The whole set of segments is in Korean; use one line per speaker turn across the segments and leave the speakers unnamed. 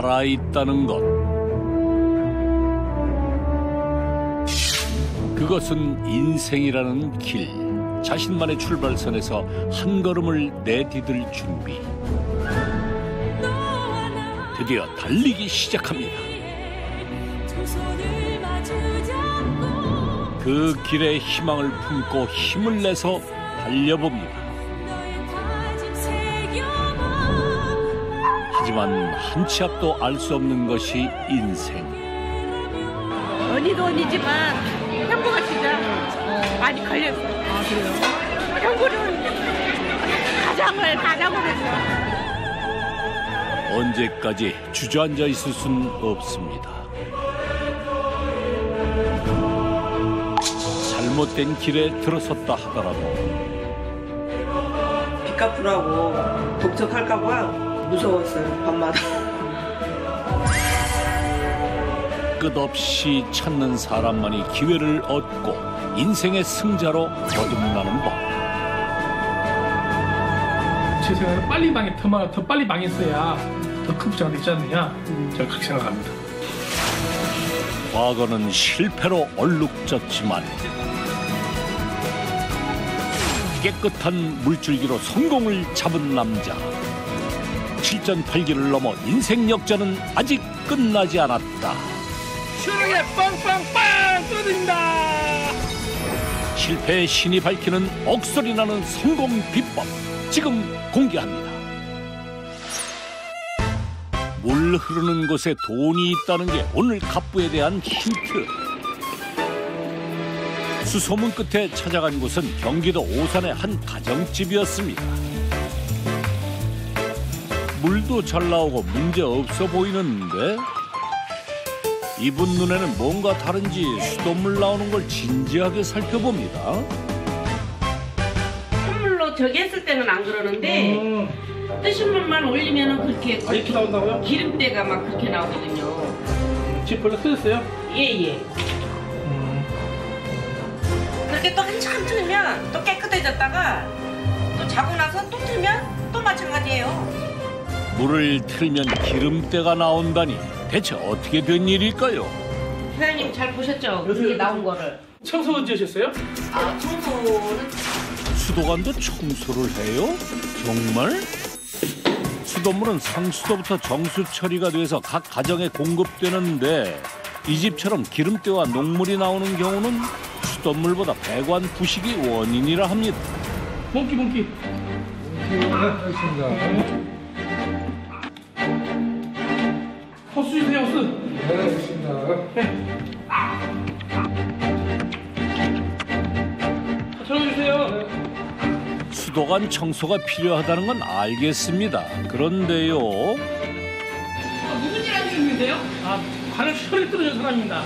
살아있다는 것. 그것은 인생이라는 길. 자신만의 출발선에서 한 걸음을 내디딜 준비. 드디어 달리기 시작합니다. 그 길에 희망을 품고 힘을 내서 달려봅니다. 하지만 한 치 앞도 알 수 없는 것이 인생.
언니도 언니지만 형부가 진짜 많이 걸렸어요.
아, 그래요?
형부는 가장을 했어요.
언제까지 주저앉아 있을 순 없습니다. 잘못된 길에 들어섰다 하더라도
빚 갚으라고 독촉할까봐 무서웠어요, 밤마다.
끝없이 찾는 사람만이 기회를 얻고 인생의 승자로 거듭나는 법.
제 생각에는 더 빨리 망했어야 더 큰 부자가 되지 않느냐, 제가 그렇게 생각합니다.
과거는 실패로 얼룩졌지만 깨끗한 물줄기로 성공을 잡은 남자. 7전8기를 넘어 인생 역전은 아직 끝나지 않았다.
시원하게 빵빵빵 쏟아진다.
실패의 신이 밝히는 억소리 나는 성공 비법, 지금 공개합니다. 물 흐르는 곳에 돈이 있다는 게 오늘 갑부에 대한 힌트. 수소문 끝에 찾아간 곳은 경기도 오산의 한 가정집이었습니다. 물도 잘 나오고 문제 없어 보이는데 이분 눈에는 뭔가 다른지 수돗물 나오는 걸 진지하게 살펴봅니다.
선물로 저기 했을 때는 안 그러는데 뜨신 물만 올리면 그렇게
이렇게 나온다고요?
기름때가 막 그렇게 나오거든요.
집 벌써 쓰셨어요?
예예. 그렇게 또 한참 틀면 또 깨끗해졌다가 또 자고 나서 또 틀면 또 마찬가지예요.
물을 틀면 기름때가 나온다니 대체 어떻게 된 일일까요?
사장님 잘 보셨죠? 이게 나온 거를.
청소 언제 하셨어요?
아, 청소는
수도관도 청소를 해요? 정말? 수돗물은 상수도부터 정수 처리가 돼서 각 가정에 공급되는데 이 집처럼 기름때와 녹물이 나오는 경우는 수돗물보다 배관 부식이 원인이라 합니다.
몽키.
알겠습니다.
호수 주세요, 호수.
네, 알겠습니다.
전화주세요.
수도관 청소가 필요하다는 건 알겠습니다. 그런데요.
무슨 일 하시는 분인데요?
관을 시원히 뚫어준 사람입니다.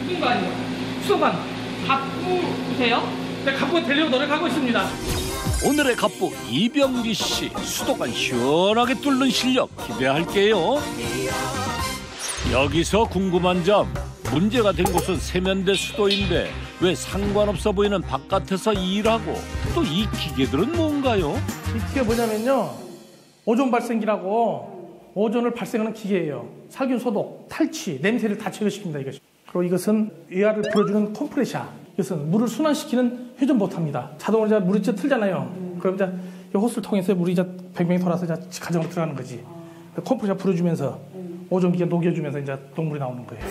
무슨 거 아니에요?
수도관.
바쁘세요?
네, 갖고 되려고 노력하고 있습니다.
오늘의 갑부 이병기 씨, 수도관 시원하게 뚫는 실력 기대할게요. 여기서 궁금한 점, 문제가 된 곳은 세면대 수도인데 왜 상관없어 보이는 바깥에서 일하고 또 이 기계들은 뭔가요?
이 기계 뭐냐면요, 오존 발생기라고 오존을 발생하는 기계예요. 살균, 소독, 탈취, 냄새를 다 제거시킵니다. 이것이. 그리고 이것은 외화를 불어주는 컴프레셔. 이것은 물을 순환시키는 회전 모터입니다. 자동으로 이제 물이 이제 틀잖아요. 그럼 이제 이 호스를 통해서 물이 이제 뱅뱅이 돌아서 이제 가정으로 들어가는 거지. 컴프레셔 불어주면서 오존기가 녹여주면서 이제 녹물이 나오는 거예요.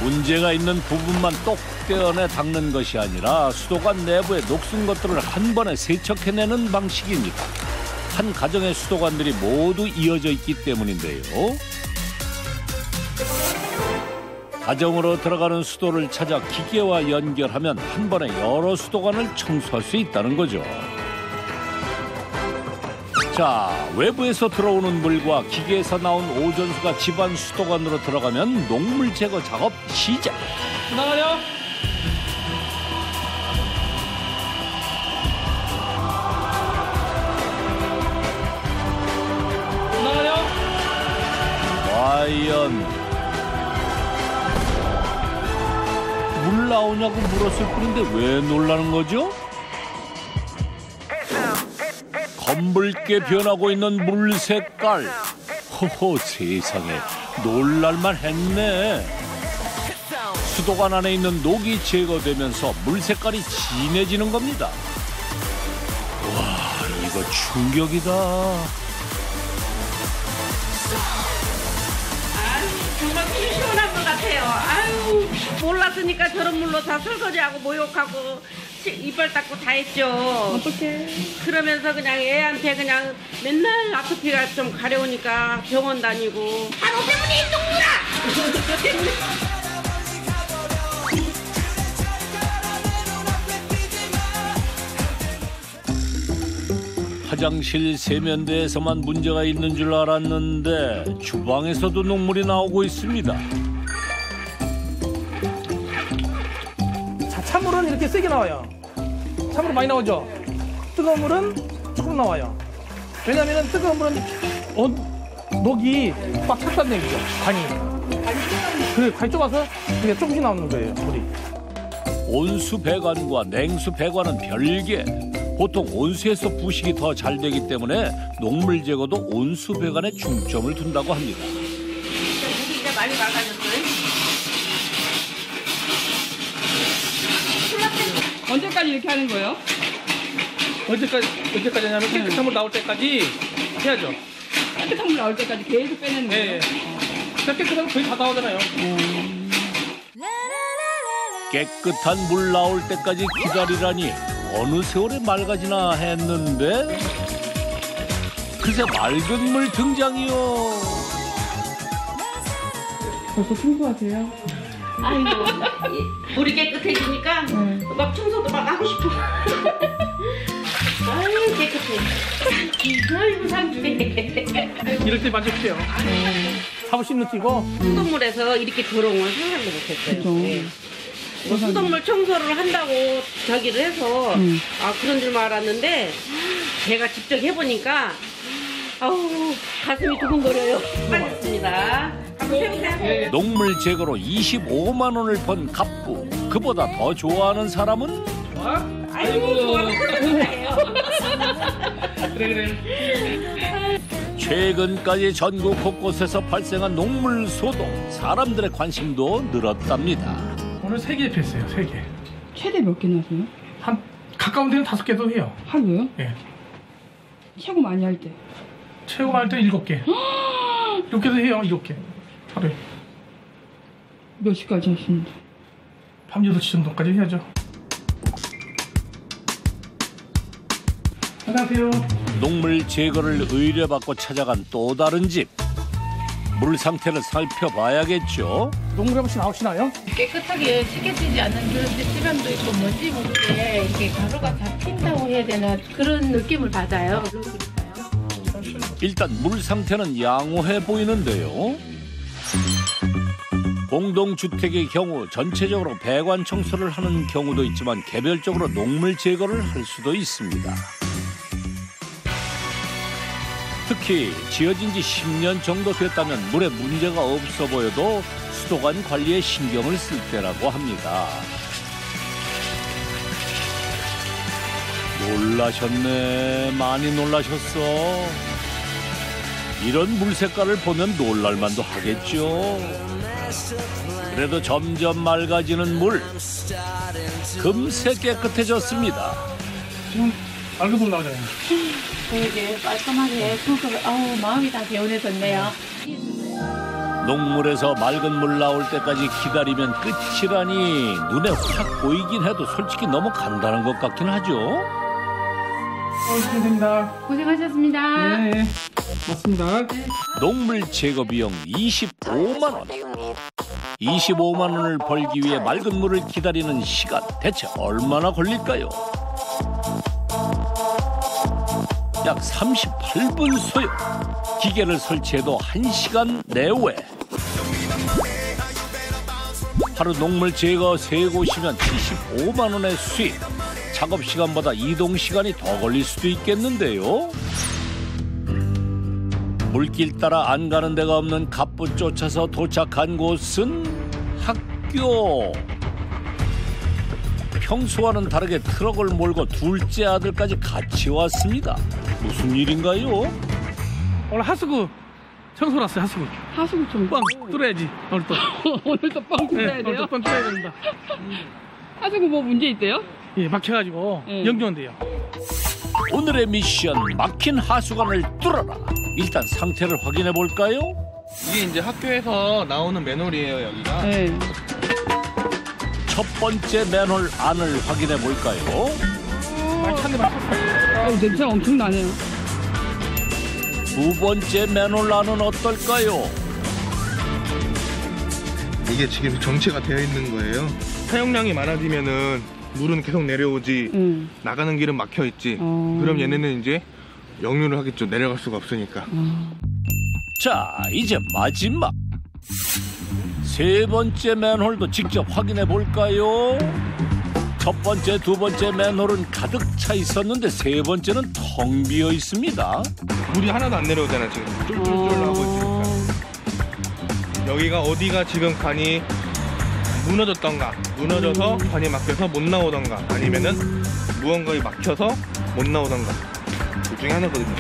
문제가 있는 부분만 똑 떼어내 닦는 것이 아니라 수도관 내부에 녹슨 것들을 한 번에 세척해내는 방식입니다. 한 가정의 수도관들이 모두 이어져 있기 때문인데요. 가정으로 들어가는 수도를 찾아 기계와 연결하면 한 번에 여러 수도관을 청소할 수 있다는 거죠. 자, 외부에서 들어오는 물과 기계에서 나온 오존수가 집안 수도관으로 들어가면 녹물 제거 작업 시작.
나가요. 나가요.
과연 물 나오냐고 물었을 뿐인데 왜 놀라는 거죠? 검붉게 변하고 있는 물 색깔. 허허, 세상에 놀랄만 했네. 수도관 안에 있는 녹이 제거되면서 물 색깔이 진해지는 겁니다. 와, 이거 충격이다.
정말 시원한 것 같아요. 아유, 몰랐으니까 저런 물로 다 설거지하고 목욕하고 이빨 닦고 다 했죠.
어떡해.
그러면서 그냥 애한테 그냥 맨날 아토피가 좀 가려우니까 병원 다니고. 바로 때문에 이놈들아!
화장실 세면대에서만 문제가 있는 줄 알았는데 주방에서도 녹물이 나오고 있습니다.
자, 찬물은 이렇게 세게 나와요. 찬물 많이 나오죠? 뜨거운 물은 조금 나와요. 왜냐면 뜨거운 물은 녹이 꽉 찼다는 얘기죠. 간이. 그래, 간이 좁아서 이게 조금씩 나오는 거예요, 물이.
온수 배관과 냉수 배관은 별개. 보통 온수에서 부식이 더 잘 되기 때문에 녹물 제거도 온수 배관에 중점을 둔다고 합니다.
물이 이제 많이 맑아졌어요.
언제까지 이렇게 하는 거예요?
언제까지 하냐면 깨끗한 물 나올 때까지 해야죠.
깨끗한 물 나올 때까지 계속 빼내는 거예요?
네. 깨끗한 물 거의 다 나오잖아요.
깨끗한 물 나올 때까지 기다리라니 어느 세월에 맑아지나 했는데 그새 맑은 물 등장이요.
벌써 청소하세요?
아이고, 물이 깨끗해지니까 막 청소도 막 하고 싶어. 아유, 깨끗해. 아이고, 상쾌해.
이럴 때 만족해요. 자부심 느끼고.
수돗물에서 이렇게 더러운 건 상상도 못했어요. 네. 뭐 수돗물 청소를 한다고 저기를 해서 아 그런 줄 알았는데 제가 직접 해보니까 아우 가슴이 두근거려요. 수고하셨습니다. 한번 해보세요.
녹물 제거로 25만 원을 번 갑부. 그보다 더 좋아하는 사람은
아이고 좋아하는 사람이에요.
그래.
최근까지 전국 곳곳에서 발생한 녹물 소독. 사람들의 관심도 늘었답니다.
오늘 3개 뺐어요, 3개.
최대 몇 개나 하세요?
한 가까운 데는 5개도 해요.
하루요?
예.
최고 많이 할 때?
최고 많을 때는 7개. 7개도 해요, 7개. 하루에.
몇 시까지 하시는데?
밤 8시 정도까지 해야죠. 안녕하세요.
녹물 제거를 의뢰받고 찾아간 또 다른 집. 물 상태를 살펴봐야겠죠.
녹물 한 번씩 나오시나요?
깨끗하게 씻겨지지 않는 그런 집안도 있고 먼지 모르게 이렇게 가루가 잡힌다고 해야 되나 그런 느낌을 받아요.
일단 물 상태는 양호해 보이는데요. 공동주택의 경우 전체적으로 배관 청소를 하는 경우도 있지만 개별적으로 녹물 제거를 할 수도 있습니다. 특히 지어진 지 10년 정도 됐다면 물에 문제가 없어 보여도 수도관 관리에 신경을 쓸 때라고 합니다. 놀라셨네. 많이 놀라셨어. 이런 물 색깔을 보면 놀랄만도 하겠죠. 그래도 점점 맑아지는 물. 금세 깨끗해졌습니다.
지금 맑은 물 나오잖아요.
되게 깔끔하게 아우 마음이 다 개운해졌네요.
녹물에서 맑은 물 나올 때까지 기다리면 끝이라니 눈에 확 보이긴 해도 솔직히 너무 간단한 것 같긴 하죠.
고생됩니다.
고생하셨습니다.
네, 맞습니다.
녹물 제거 비용 25만 원. 25만 원을 벌기 위해 맑은 물을 기다리는 시간 대체 얼마나 걸릴까요? 약 38분 소요. 기계를 설치해도 1시간 내외. 하루 녹물 제거 3곳이면 75만 원의 수입. 작업 시간보다 이동 시간이 더 걸릴 수도 있겠는데요. 물길 따라 안 가는 데가 없는 갑부 쫓아서 도착한 곳은 학교. 평소와는 다르게 트럭을 몰고 둘째 아들까지 같이 왔습니다. 무슨 일인가요?
오늘 하수구 청소를 왔어요, 하수구.
하수구 좀.
뻥 뚫어야지, 오늘 또.
오늘도 빵 뚫어야
오늘
돼요?
또 뻥 뚫어야 됩니다.
하수구 뭐 문제 있대요?
예, 막혀가지고 연기온대요.
오늘의 미션 막힌 하수관을 뚫어라. 일단 상태를 확인해 볼까요?
이게 이제 학교에서 나오는 맨홀이에요, 여기가.
네.
첫 번째 맨홀 안을 확인해 볼까요?
많이 찼어요.
냄새가 엄청 나네요.
두 번째 맨홀 안은 어떨까요?
이게 지금 정체가 되어 있는 거예요. 사용량이 많아지면은 물은 계속 내려오지 나가는 길은 막혀 있지. 그럼 얘네는 이제 역류를 하겠죠. 내려갈 수가 없으니까.
자, 이제 마지막. 세 번째 맨홀도 직접 확인해 볼까요? 첫 번째, 두 번째 맨홀은 가득 차 있었는데 세 번째는 텅 비어 있습니다.
물이 하나도 안 내려오잖아 지금. 쫄쫄쫄 나오고 있으니까. 여기가 어디가 지금 관이 무너졌던가, 무너져서 관이 막혀서 못 나오던가, 아니면은 무언가에 막혀서 못 나오던가, 둘 중에 하나거든요.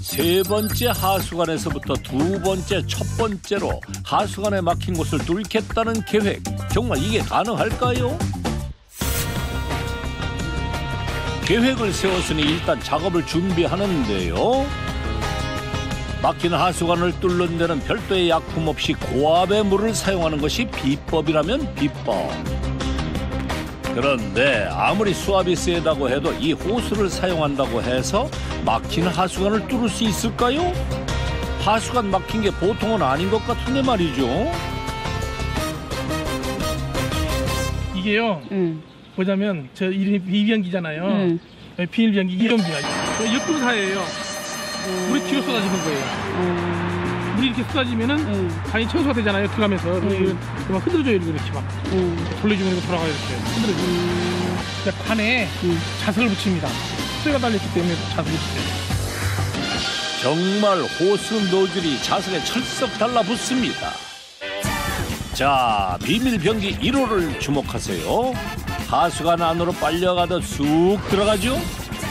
세 번째 하수관에서부터 두 번째, 첫 번째로 하수관에 막힌 곳을 뚫겠다는 계획. 정말 이게 가능할까요? 계획을 세웠으니 일단 작업을 준비하는데요. 막힌 하수관을 뚫는 데는 별도의 약품 없이 고압의 물을 사용하는 것이 비법이라면 비법. 그런데 아무리 수압이 세다고 해도 이 호수를 사용한다고 해서 막힌 하수관을 뚫을 수 있을까요? 하수관 막힌 게 보통은 아닌 것 같은데 말이죠.
이게요. 뭐냐면 저 이름이 비변기잖아요. 비닐변기 이름비가 역동사예요. 물이 뒤로 쏟아지는 거예요. 물이 이렇게 쏟아지면은 관이 청소가 되잖아요. 들어가면서 막 흔들어줘요. 이렇게 막 돌려주면 이렇게 돌아가요. 이렇게 흔들어줘요. 관에 자석을 붙입니다. 쇠가 달렸기 때문에 자석을 붙여요.
정말 호수 노즐이 자석에 철썩 달라붙습니다. 자, 비밀병기 1호를 주목하세요. 하수관 안으로 빨려가다 쑥 들어가죠.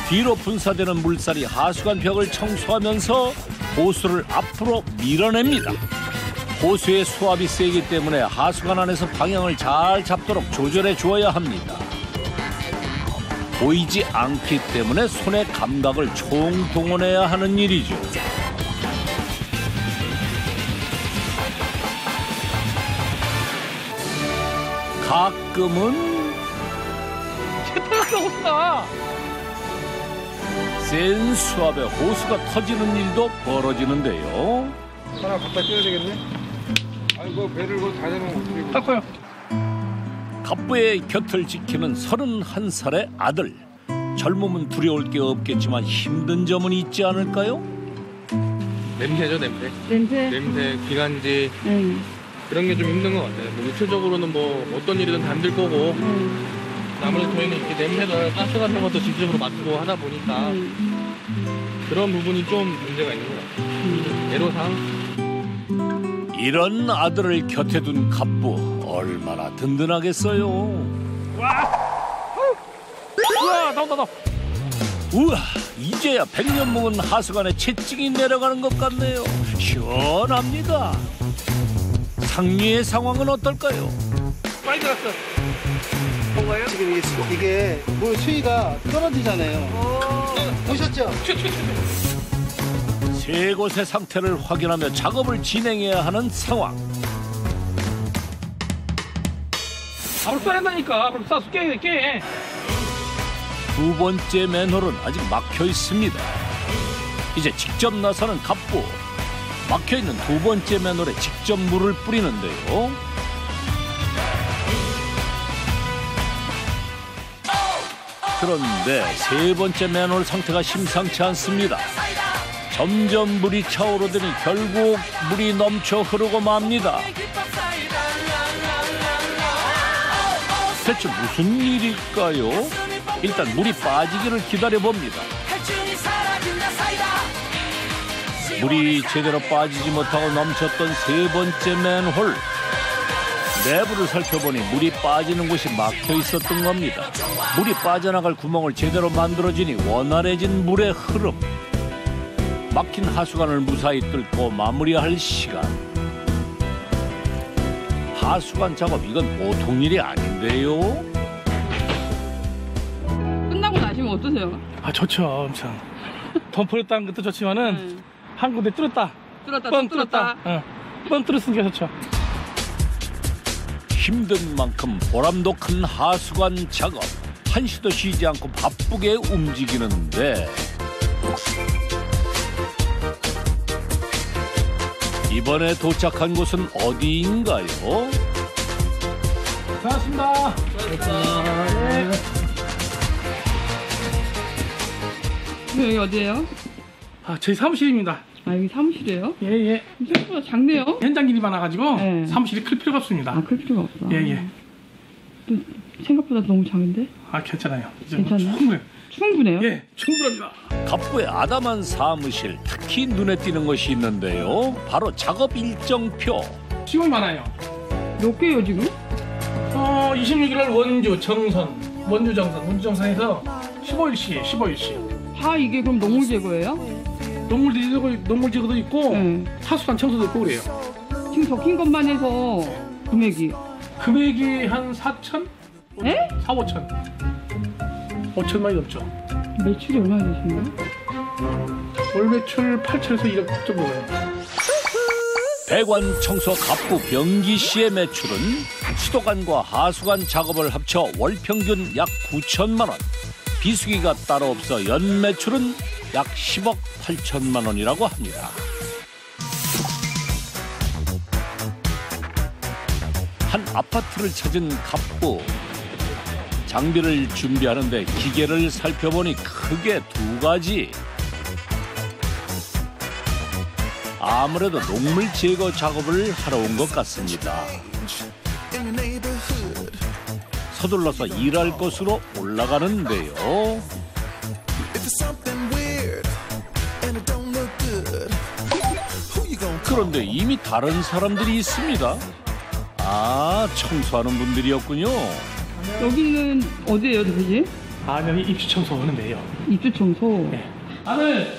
뒤로 분사되는 물살이 하수관 벽을 청소하면서 호수를 앞으로 밀어냅니다. 호수의 수압이 세기 때문에 하수관 안에서 방향을 잘 잡도록 조절해 주어야 합니다. 보이지 않기 때문에 손의 감각을 총동원해야 하는 일이죠. 가끔은 센 수압에 호수가 터지는 일도 벌어지는데요.
하나 갖다 띄워야 되겠네? 아이고 배를 다 대놓으면 어떻게.
닦아요.
갑부의 곁을 지키는 31살의 아들. 젊음은 두려울 게 없겠지만 힘든 점은 있지 않을까요?
냄새죠, 냄새.
냄새?
기관지 그런 게 좀 힘든 것 같아요. 뭐 육체적으로는 뭐 어떤 일이든 다 힘들 거고 아무래도 저희는 이렇게 냄새나 가스 같은 것도 직접으로 맡고 하다 보니까 그런 부분이 좀 문제가 있는 것 같아요. 애로사항.
이런 아들을 곁에 둔 갑부 얼마나 든든하겠어요.
우와, 나온다.
우와, 이제야 100년 묵은 하수관에 채찍이 내려가는 것 같네요. 시원합니다. 상류의 상황은 어떨까요?
빨리 들어갔어.
뭔가요? 지금 이게 물 수위가 떨어지잖아요. 보셨죠?
세 곳의 상태를 확인하며 작업을 진행해야 하는 상황.
앞으로 쏴야 한다니까. 앞으로 쏴서 깨.
두 번째 맨홀은 아직 막혀 있습니다. 이제 직접 나서는 갑부. 막혀 있는 두 번째 맨홀에 직접 물을 뿌리는데요. 그런데 세 번째 맨홀 상태가 심상치 않습니다. 점점 물이 차오르더니 결국 물이 넘쳐 흐르고 맙니다. 대체 무슨 일일까요? 일단 물이 빠지기를 기다려봅니다. 물이 제대로 빠지지 못하고 넘쳤던 세 번째 맨홀. 내부를 살펴보니 물이 빠지는 곳이 막혀 있었던 겁니다. 물이 빠져나갈 구멍을 제대로 만들어지니 원활해진 물의 흐름. 막힌 하수관을 무사히 뚫고 마무리할 시간. 하수관 작업 이건 보통 일이 아닌데요.
끝나고 나시면 어떠세요?
아 좋죠 엄청. 덤프를 따는 것도 좋지만은 한 군데 뚫었다. 뻥 뚫었다. 뻥 뚫었으니까 좋죠.
힘든 만큼 보람도 큰 하수관 작업. 한시도 쉬지 않고 바쁘게 움직이는데 이번에 도착한 곳은 어디인가요?
고맙습니다.
여기 어디예요?
아 저희 사무실입니다.
아, 여기 사무실이에요?
예예.
생각보다 작네요?
현장 일이 많아가지고
네.
사무실이 클 필요가 없습니다.
아, 클 필요가 없어.
예예.
또 생각보다 너무 작은데?
아 괜찮아요. 이제
괜찮아요?
충분해요.
충분해요?
예 충분합니다.
갑부의 아담한 사무실, 특히 눈에 띄는 것이 있는데요. 바로 작업 일정표.
시공이 많아요.
몇 개예요, 지금?
26일 원주 정선, 원주 정선에서 15일씩.
다 이게 그럼 농물 제거예요?
농물 제거도 있고
네.
하수관 청소도 있고 그래요.
지금 적힌 것만 해서 금액이.
금액이 한 4천?
에?
4, 5천. 5천만이 넘죠.
매출이 얼마나 되시나요?
월 매출 8천에서 1억 정도예요.
배관 청소 갑부 병기 씨의 매출은 수도관과 하수관 작업을 합쳐 월 평균 약 9천만 원. 비수기가 따로 없어 연 매출은 약 10억 8천만 원이라고 합니다. 한 아파트를 찾은 갑부. 장비를 준비하는데 기계를 살펴보니 크게 두 가지. 아무래도 녹물 제거 작업을 하러 온 것 같습니다. 서둘러서 일할 곳으로 올라가는데요. 그런데 이미 다른 사람들이 있습니다. 아, 청소하는 분들이었군요.
여기는 어디예요, 대표님?
아, 여기 입주 청소 하는데요.
입주 청소?
네. 아들!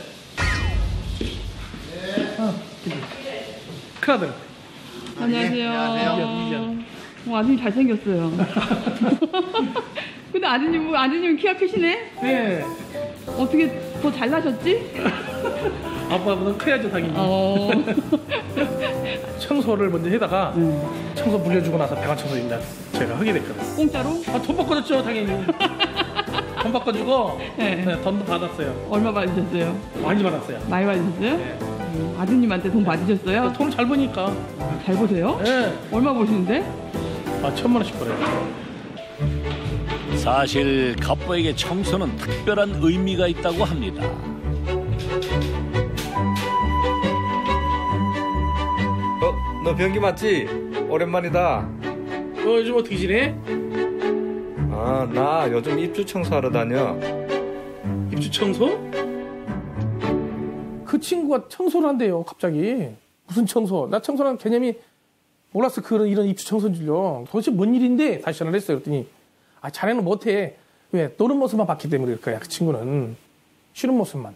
큰아들.
안녕하세요.
안녕하세요.
아드님 잘생겼어요. 근데 아드님 키가 크시네?
네.
어떻게 더 잘나셨지?
아빠보다 커야죠, 당연히. 청소를 먼저 해다가 청소 물려주고 나서 배관 청소입니다. 제가 하게 됐거든요.
공짜로?
아, 돈 바꿔줬죠, 당연히. 돈 바꿔주고
네.
네, 돈도 받았어요.
얼마 받으셨어요?
많이 받았어요.
많이 받으셨어요?
네.
아드님한테 돈 받으셨어요?
돈을 잘 버니까.
잘 보세요?
네.
얼마 보시는데?
아, 1,000만 원씩 벌어요.
사실 갑부에게 청소는 특별한 의미가 있다고 합니다.
너 변기 맞지? 오랜만이다.
너 요즘 어떻게 지내?
아, 나 요즘 입주 청소하러 다녀.
입주 청소? 그 친구가 청소를 한대요, 갑자기. 무슨 청소? 나 청소라는 개념이 몰랐어, 이런 입주 청소인 줄요. 도대체 뭔 일인데? 다시 전화를 했어요. 그랬더니, 아, 자네는 못해. 왜? 노는 모습만 봤기 때문에 그럴 거야, 그 친구는. 쉬는 모습만.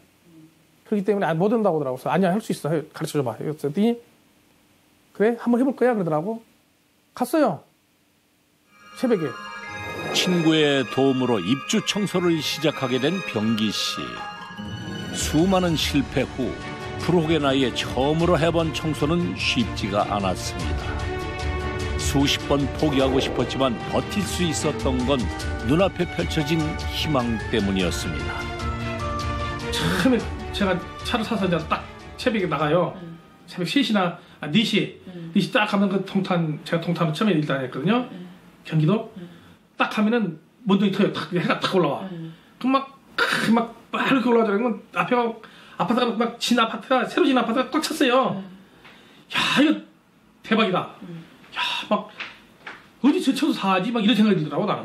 그렇기 때문에 못 한다고 하더라고. 그래서 아니야, 할 수 있어. 가르쳐 줘봐. 그랬더니, 그래? 한번 해볼 거야? 그러더라고. 갔어요. 새벽에.
친구의 도움으로 입주 청소를 시작하게 된 병기 씨. 수많은 실패 후 불혹의 나이에 처음으로 해본 청소는 쉽지가 않았습니다. 수십 번 포기하고 싶었지만 버틸 수 있었던 건 눈앞에 펼쳐진 희망 때문이었습니다.
처음에 제가 차를 사서 이제 딱 새벽에 나가요. 새벽 3시나 4시. 4시 딱 가면 그 제가 통탄을 처음에 일단 했거든요. 경기도. 딱 가면은 먼둥이 터요. 탁, 해가 탁 올라와. 그럼 막 이렇게 올라가더라고요. 앞에가 아파트가 막 새로 진 아파트가 꽉 찼어요. 야, 이거 대박이다. 야, 막 어디 저 청소 사지? 막 이런 생각이 들더라고, 나는.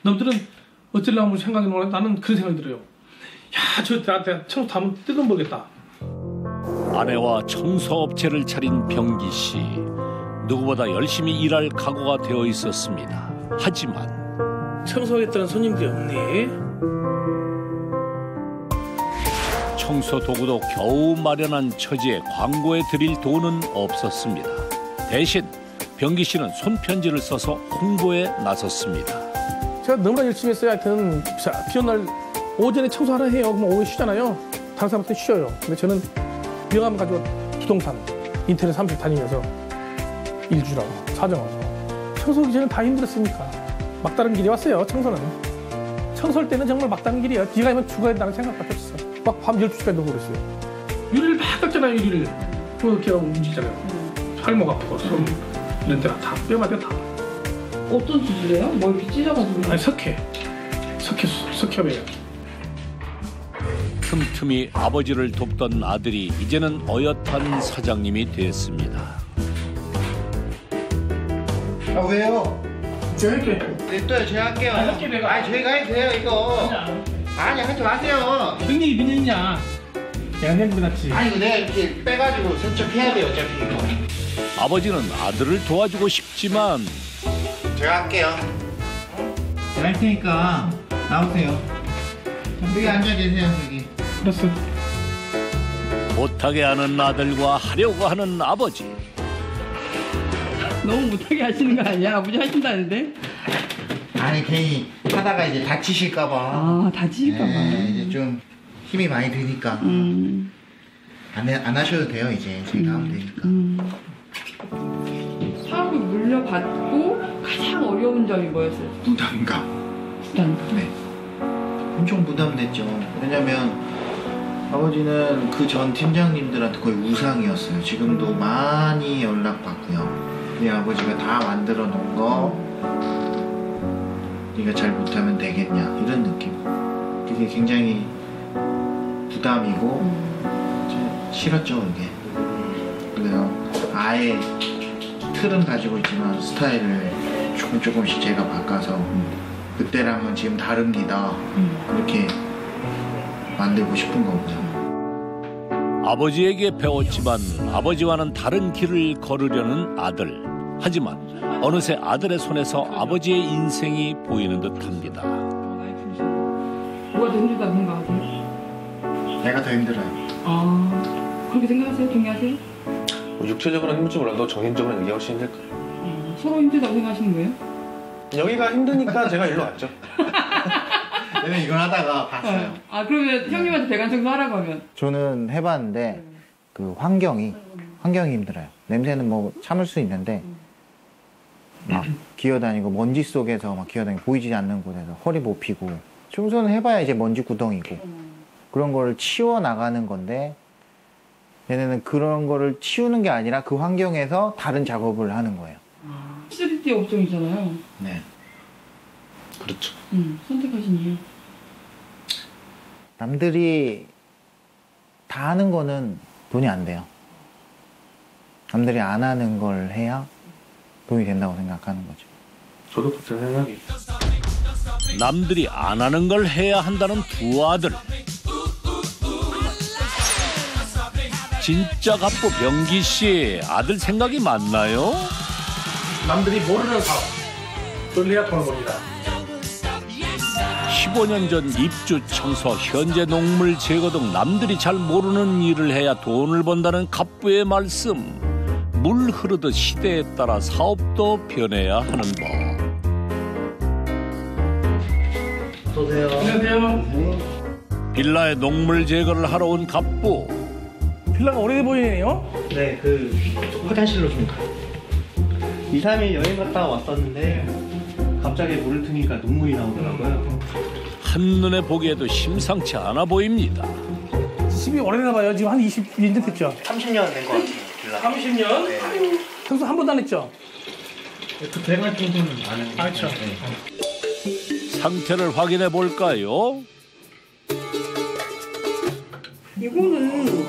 남들은 어쩌려고 생각이 나는데 나는 그런 생각이 들어요. 야, 저 나한테 청소 다 하면 뜯어먹겠다.
아내와 청소업체를 차린 병기 씨. 누구보다 열심히 일할 각오가 되어 있었습니다. 하지만
청소하겠다는 손님들이 없네.
청소 도구도 겨우 마련한 처지에 광고에 드릴 돈은 없었습니다. 대신 병기 씨는 손편지를 써서 홍보에 나섰습니다.
제가 너무나 열심히 했어요. 하여튼 비 오는 날 오전에 청소하라 해요. 그럼 오후에 쉬잖아요. 다른 사람한테 쉬어요. 근데 저는 명함 가지고 부동산 인터넷 사무실 다니면서 일주라고 사정하고 청소하기 전에 다 힘들었으니까 막다른 길이 왔어요. 청소는 청소할 때는 정말 막다른 길이에요. 네가 하면 죽어야 된다는 생각밖에 없어. 막 밤 12시까지 놀고 그랬어요. 유리를 막 닦잖아요. 유리를 그렇게 하고 움직이잖아요. 팔목 아프고 손 이런 데가 다 뼈마다 다.
어떤 수술이에요? 뭐 이렇게 찢어가지고?
아니 석회업이에요.
틈틈이 아버지를 돕던 아들이 이제는 어엿한 사장님이 됐습니다.
아 왜요?
제가 할게.
네, 또 제가 할게요.
할게 내가.
아니 저희가 해도 돼요 이거. 아니 하지 마세요.
형님이 민현이냐? 내가 형님 낫지.
아니 이거 내가 이렇게 빼가지고 세척해야 돼요 어차피 이거.
아버지는 아들을 도와주고 싶지만
제가 할게요. 제가 할 테니까 나오세요. 여기 앉아 계세요 여기.
알았어.
못하게 하는 아들과 하려고 하는 아버지.
너무 못하게 하시는 거 아니야? 아버지 하신다는데?
아니 괜히 하다가 이제 다치실까봐.
아, 다치실까봐.
네, 이제 좀 힘이 많이 드니까. 안 하셔도 돼요 이제 제가 하면 되니까.
사업을 물려받고 가장 어려운 점이 뭐였어요?
부담감.
부담감.
네. 엄청 부담됐죠. 왜냐면 아버지는 그 전 팀장님들한테 거의 우상이었어요. 지금도 많이 연락받고요. 네 아버지가 다 만들어 놓은 거 네가 잘 못하면 되겠냐 이런 느낌. 그게 굉장히 부담이고 이제 싫었죠 이게. 그래서 아예 틀은 가지고 있지만 스타일을 조금씩 제가 바꿔서 그때랑은 지금 다릅니다. 그렇게 만들고 싶은 거고요.
아버지에게 배웠지만 아버지와는 다른 길을 걸으려는 아들. 하지만 어느새 아들의 손에서 아버지의 인생이 보이는 듯합니다.
뭐가 더 힘들다고 생각하세요?
내가 더 힘들어요.
아, 그렇게 생각하세요? 동의하세요?
뭐 육체적으로는 힘들지 몰라도 정신적으로는 이게 훨씬 힘들 거예요.
서로 힘들다고 생각하시는 거예요?
여기가 힘드니까 제가 일로 왔죠.
내가 이걸 하다가 봤어요.
아, 그러면 형님한테 배관 청소 하라고 하면?
저는 해봤는데 그 환경이 힘들어요. 냄새는 뭐 참을 수 있는데 막 기어다니고 먼지 속에서 막 기어다니고 보이지 않는 곳에서 허리 못 피고 청소는 해봐야 이제 먼지 구덩이고 그런 거를 치워 나가는 건데 얘네는 그런 거를 치우는 게 아니라 그 환경에서 다른 작업을 하는 거예요.
3D 업종이잖아요.
네.
그렇죠.
선택하신 이유?
남들이 다 하는 거는 돈이 안 돼요. 남들이 안 하는 걸 해야 돈이 된다고 생각하는 거죠.
저도 같은 생각이에요.
남들이 안 하는 걸 해야 한다는 두 아들. 진짜 갑부 병기 씨, 아들 생각이 맞나요?
남들이 모르는 사업. 그걸 해야 돈을 법니다.
15년 전 입주, 청소, 현재 녹물 제거 등 남들이 잘 모르는 일을 해야 돈을 번다는 갑부의 말씀. 물 흐르듯 시대에 따라 사업도 변해야 하는 법.
어서오세요.
안녕하세요.
빌라에 녹물 제거를 하러 온 갑부.
빌라가 오래돼 보이네요.
네, 그 화장실로 좀 가요. 2, 3일 여행 갔다 왔었는데 갑자기 물을 트니까 눈물이 나오더라고요.
한눈에 보기에도 심상치 않아 보입니다.
집이 오래되나 봐요. 지금 한 20년 됐죠?
30년 된 것 같아요. 빌라.
30년?
네.
청소 한 번도 안 했죠?
그 배관 청소는 안 했는데.
그렇죠.
네.
상태를 확인해 볼까요?
이거는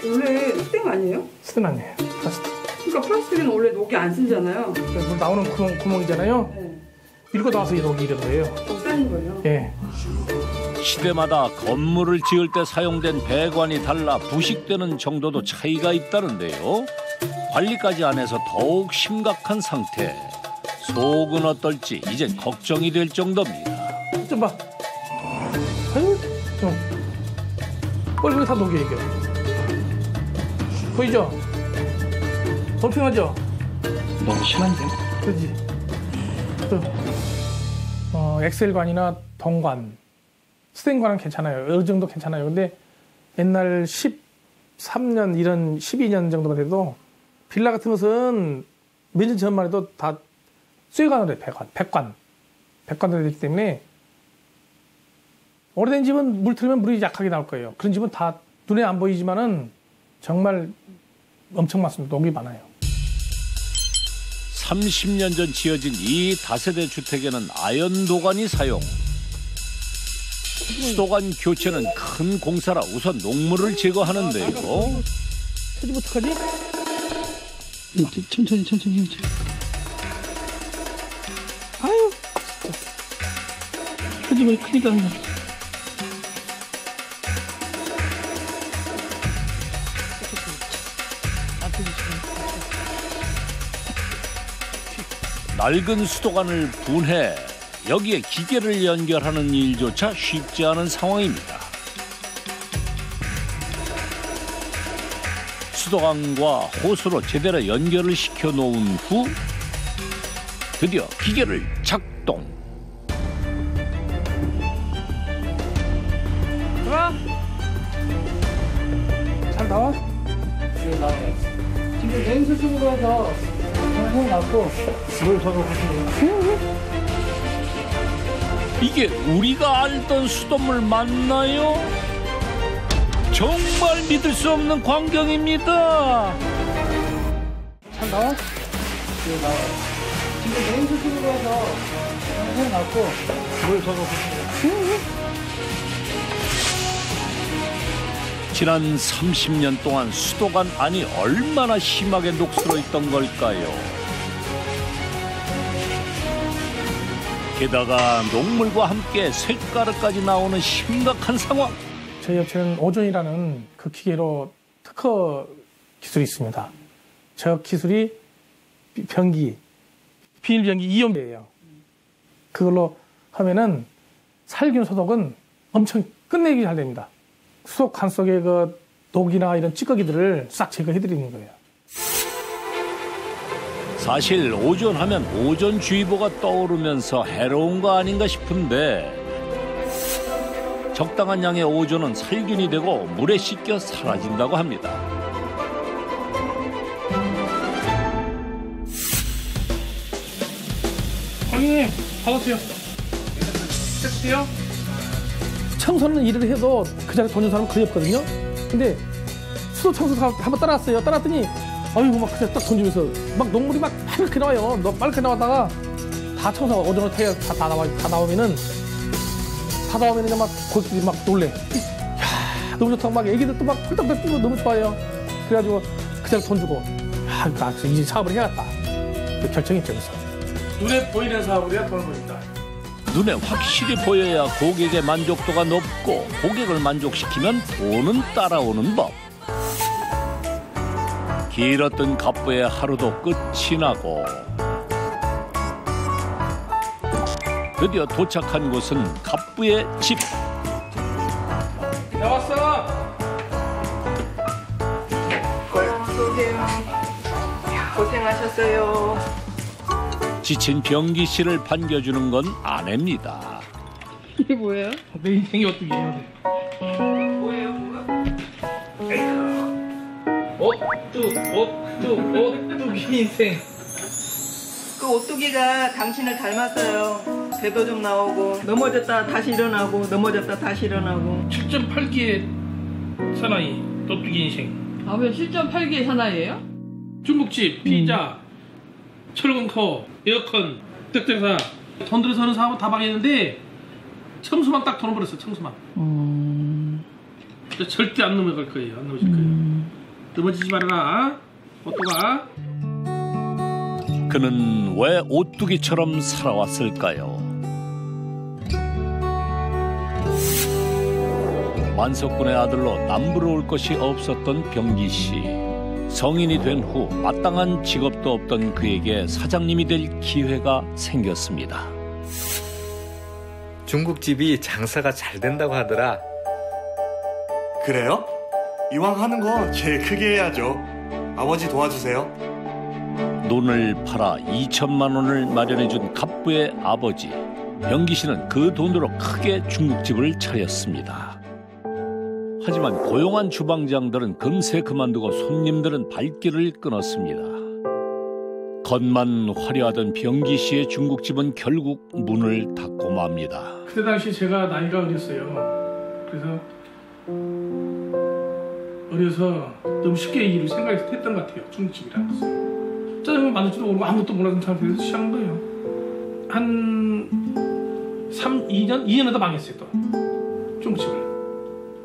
원래 스텐 아니에요?
스텐 아니에요. 플라스틱.
그러니까 플라스틱은 원래 녹이 안 쓰잖아요.
물 나오는 구멍이잖아요.
네.
밀고 나와서 이 녹이 이런 거예요.
쌓인 거예요?
예.
시대마다 건물을 지을 때 사용된 배관이 달라 부식되는 정도도 차이가 있다는데요. 관리까지 안 해서 더욱 심각한 상태. 속은 어떨지 이젠 걱정이 될 정도입니다.
좀 봐. 아유, 좀. 뻘궁이 다 녹여 이게. 보이죠? 불평하죠?
너무 심한데요?
그렇지. 엑셀관이나 동관, 스텐관은 괜찮아요. 어느 정도 괜찮아요. 근데 옛날 13년, 이런 12년 정도만 돼도 빌라 같은 것은 몇 년 전만 해도 다 쇠관으로 해요. 백관으로 되기 때문에 오래된 집은 물 틀면 물이 약하게 나올 거예요. 그런 집은 다 눈에 안 보이지만은 정말 엄청 많습니다. 녹이 많아요.
30년 전 지어진 이 다세대 주택에는 아연도관이 사용. 수도관 교체는 큰 공사라 우선 녹물을 제거하는데요.
터지면 어떡하지?
천천히.
아유, 터지면 큰일 납니다.
낡은 수도관을 분해 여기에 기계를 연결하는 일조차 쉽지 않은 상황입니다. 수도관과 호스로 제대로 연결을 시켜 놓은 후 드디어 기계를 작동.
좋아? 잘 나와? 네, 나와요. 지금 냉수 쪽으로 해서 해놨고 물 저거 보시면
이게 우리가 알던 수돗물 맞나요? 정말 믿을 수 없는 광경입니다.
잘 나와? 네, 나와요. 지금 냉수 쪽으로 해서 해놨고 물 저거 보시면
지난 30년 동안 수도관 안이 얼마나 심하게 녹슬어 있던 걸까요? 게다가 녹물과 함께 쇳가루까지 나오는 심각한 상황.
저희 업체는 오존이라는 그 기계로 특허 기술이 있습니다. 저 기술이 비닐변기 이온이에요. 그걸로 하면은 살균 소독은 엄청 끝내기 잘 됩니다. 수도관 속의 그 녹이나 이런 찌꺼기들을 싹 제거해드리는 거예요.
사실 오존하면 오존주의보가 떠오르면서 해로운 거 아닌가 싶은데 적당한 양의 오존은 살균이 되고 물에 씻겨 사라진다고 합니다.
고객님, 받으세요. 됐어요? 청소는 일을 해도 그 자리에 돈 주는 사람은 거의 없거든요. 근데 수도 청소 한번 따라왔어요. 따라왔더니 아이고 막 그냥 딱 돈 주면서 막 녹물이 막 빨갛게 나와요. 빨갛게 나왔다가 다 청소 오전으로 다 나오면은 막 고객들이 막 놀래. 야 너무 좋다고 막 애기들 또 막 펄떡펄떡 뛰고 너무 좋아요. 그래가지고 그 자리에 돈 주고 나 이 사업을 해야겠다. 그 결정이 되면서 눈에 보이는 사업을 해야 돈을 벌린다.
눈에 확실히 보여야 고객의 만족도가 높고 고객을 만족시키면 돈은 따라오는 법. 길었던 갑부의 하루도 끝이 나고 드디어 도착한 곳은 갑부의 집.
나왔어.
어서오세요. 고생하셨어요.
지친 병기 씨를 반겨주는 건 아내입니다.
이게 뭐예요?
내 인생이 어떻게해요?
뭐예요, 뭐가?
오뚜기 인생.
그 오뚜기가 당신을 닮았어요. 배도 좀 나오고 넘어졌다 다시 일어나고 넘어졌다 다시 일어나고.
7.8기의 사나이 오뚜기 인생.
아, 왜 7.8기의 사나이예요?
중국집, 피자, 철근코, 에어컨, 떡장사. 돈 들여서 하는 사업은 다 망했는데 청소만 딱 돈을 벌었어. 청소만. 절대 안 넘어갈 거예요. 안 넘어질 거예요. 넘어지지 말아라. 오뚜가.
그는 왜 오뚜기처럼 살아왔을까요? 만석군의 아들로 남부러울 것이 없었던 병기 씨. 성인이 된 후 마땅한 직업도 없던 그에게 사장님이 될 기회가 생겼습니다.
중국집이 장사가 잘 된다고 하더라.
그래요? 이왕 하는 거 제일 크게 해야죠. 아버지 도와주세요.
논을 팔아 2천만 원을 마련해준 갑부의 아버지. 병기 씨는 그 돈으로 크게 중국집을 차렸습니다. 하지만 고용한 주방장들은 금세 그만두고 손님들은 발길을 끊었습니다. 겉만 화려하던 병기 씨의 중국집은 결국 문을 닫고 맙니다.
그때 당시 제가 나이가 어렸어요. 그래서 어려서 너무 쉽게 이 일을 생각했던 것 같아요. 중국집이라는 것을. 짜장면 만들지도 모르고 아무것도 몰라던 상태에서 시작한 거예요. 한 2년 하다 망했어요. 또 중국집을.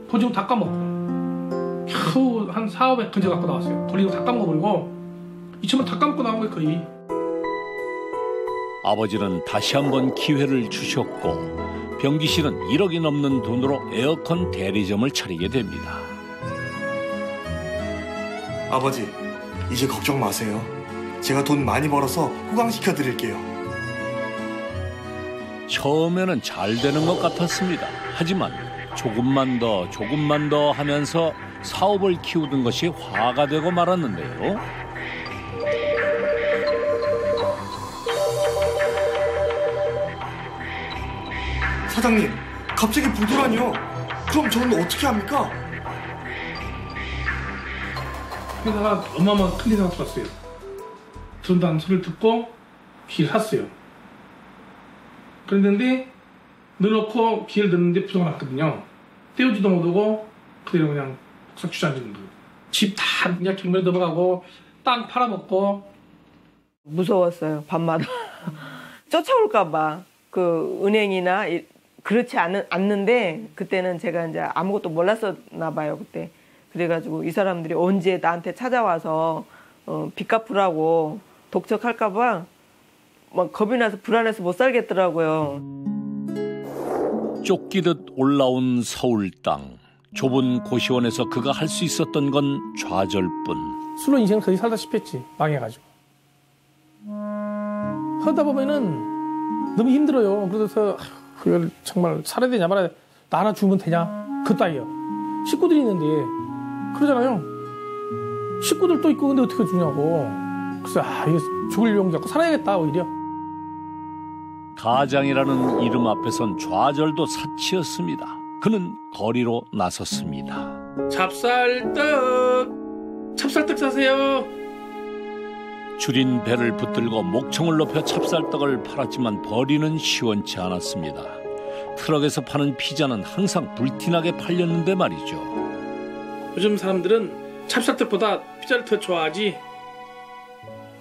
보증 다 까먹고 겨우 한 4,500 건져 갖고 나왔어요. 돌리고 다 까먹어버리고 2천만 다 까먹고 나온 거예요. 거의.
아버지는 다시 한번 기회를 주셨고 병기 씨는 1억이 넘는 돈으로 에어컨 대리점을 차리게 됩니다.
아버지, 이제 걱정 마세요. 제가 돈 많이 벌어서 호강시켜 드릴게요.
처음에는 잘 되는 것 같았습니다. 하지만 조금만 더 하면서 사업을 키우던 것이 화가 되고 말았는데요.
사장님, 갑자기 불도라니요. 그럼 저는 어떻게 합니까?
회사가 어마어마한 큰 회사가 들어왔어요. 들어온다는 소리를 듣고 기를 샀어요. 그랬는데 넣어놓고 기를 넣는데 부도가 났거든요. 떼우지도 못하고 그대로 그냥 복사 주저앉는 거예요. 집 다 그냥 경매로 넘어가고 땅 팔아먹고.
무서웠어요. 밤마다. 쫓아올까 봐. 그 은행이나 그렇지 않는데 그때는 제가 이제 아무것도 몰랐었나 봐요. 그때. 그래가지고 이 사람들이 언제 나한테 찾아와서 빚 갚으라고 독촉할까 봐 막 겁이 나서 불안해서 못 살겠더라고요.
쫓기듯 올라온 서울 땅. 좁은 고시원에서 그가 할 수 있었던 건 좌절뿐.
술로 인생을 거의 살다시피 했지. 망해가지고. 하다 보면은 너무 힘들어요. 그래서 이걸 정말 살아야 되냐 말아야 돼. 나 하나 죽으면 되냐? 그 따위요. 식구들이 있는데 그러잖아요. 식구들 또 있고 근데 어떻게 주냐고. 그래서 이거 죽을 용기 갖고 살아야겠다 오히려.
가장이라는 이름 앞에선 좌절도 사치였습니다. 그는 거리로 나섰습니다.
찹쌀떡 사세요.
줄인 배를 붙들고 목청을 높여 찹쌀떡을 팔았지만 벌이는 시원치 않았습니다. 트럭에서 파는 피자는 항상 불티나게 팔렸는데 말이죠.
요즘 사람들은 찹쌀떡보다 피자를 더 좋아하지.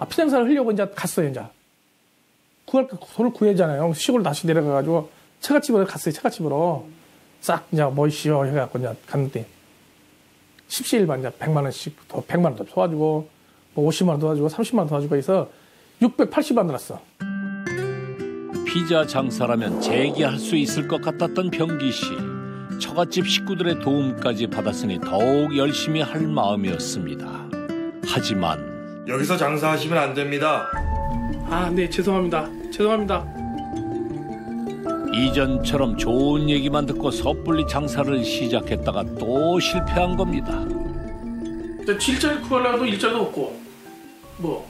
피자 장사를 하려고 이제 갔어요. 이제 돈을 구해잖아요. 시골 다시 내려가가지고 처갓집으로 갔어요. 처갓집으로 싹 이제 뭐이시오 해갖고 이제 갔는데 십시일반 이제 100만 원씩 더 100만 원 더 도와주고 뭐 50만 원 도와주고 30만 원 도와주고 해서 680만 원 들었어.
피자 장사라면 재기할 수 있을 것 같았던 병기 씨. 처갓집 식구들의 도움까지 받았으니 더욱 열심히 할 마음이었습니다. 하지만
여기서 장사하시면 안 됩니다.
네, 죄송합니다.
이전처럼 좋은 얘기만 듣고 섣불리 장사를 시작했다가 또 실패한 겁니다.
일자리 구하려고 일자리도 없고 뭐